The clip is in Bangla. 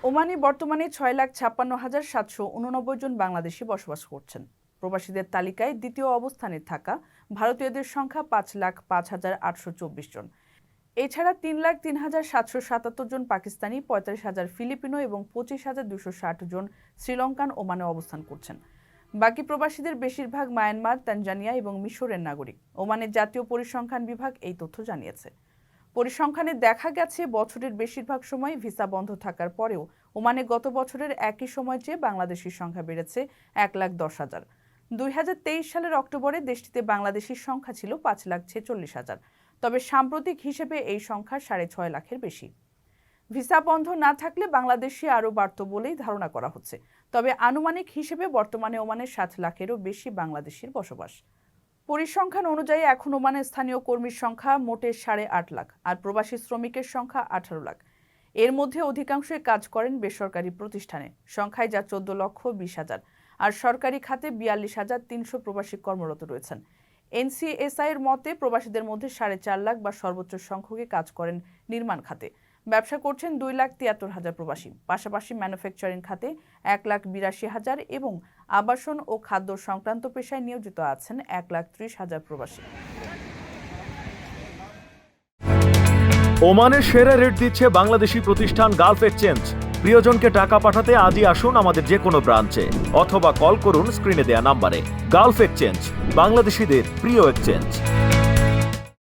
ওমানে বর্তমানে 6,56,789 জন বাংলাদেশি বসবাস করছেন। প্রবাসীদের তালিকায় দ্বিতীয় অবস্থানে থাকা ভারতীয়দের সংখ্যা 5,05,824 জন। এছাড়া 3,03,777 জন পাকিস্তানি, 45,000 ফিলিপিনো এবং 25,260 জন শ্রীলঙ্কান ওমানে অবস্থান করছেন। বাকি প্রবাসীদের বেশিরভাগ মায়ানমার, তানজানিয়া এবং মিশরের নাগরিক। ওমানের জাতীয় পরিসংখ্যান বিভাগ এই তথ্য জানিয়েছে। পরিসংখ্যানে দেখা গেছে, বছরের বেশিরভাগ সময় ভিসা বন্ধ থাকার পরেও ওমানে গত বছরের একই সময় চেয়ে বাংলাদেশির সংখ্যা বেড়েছে 1,10,000। 2023 সালের অক্টোবরে দেশটিতে বাংলাদেশির সংখ্যা ছিল 5,46,000। তবে সাম্প্রতিক হিসেবে এই সংখ্যা 6.5 লাখের বেশি। ভিসা বন্ধ না থাকলে বাংলাদেশি আরও বাড়ত বলেই ধারণা করা হচ্ছে। তবে আনুমানিক হিসেবে বর্তমানে ওমানে 7 লাখেরও বেশি বাংলাদেশির বসবাস। পরিসংখ্যান অনুযায়ী এখন ওমানে স্থানীয় কর্মীর সংখ্যা মোটে 8.5 লাখ, আর প্রবাসী শ্রমিকের সংখ্যা 18 লাখ। এর মধ্যে অধিকাংশই কাজ করেন বেসরকারি প্রতিষ্ঠানে, সংখ্যায় যা 14,20,000, আর সরকারি খাতে 42,300 প্রবাসী কর্মরত রয়েছেন। এনসিএসআই এর মতে, প্রবাসীদের মধ্যে 4.5 লাখ বা সর্বোচ্চ সংখ্যকে কাজ করেন নির্মাণ খাতে। ব্যবসা করছেন 2,73,000 প্রবাসী। পাশাপাশি ম্যানুফ্যাকচারিং খাতে 1,82,000 এবং আবাসন ও খাদ্য সংক্রান্ত পেশায় নিয়োজিত আছেন 1,30,000 প্রবাসী। ওমানের সেরা রেট দিচ্ছে বাংলাদেশি প্রতিষ্ঠান গালফ এক্সচেঞ্জ। প্রিয়জনকে টাকা পাঠাতে আজই আসুন আমাদের যে কোনো ব্রাঞ্চে অথবা কল করুন স্ক্রিনে দেয়া নাম্বারে। গালফ এক্সচেঞ্জ, বাংলাদেশিদের প্রিয় এক্সচেঞ্জ।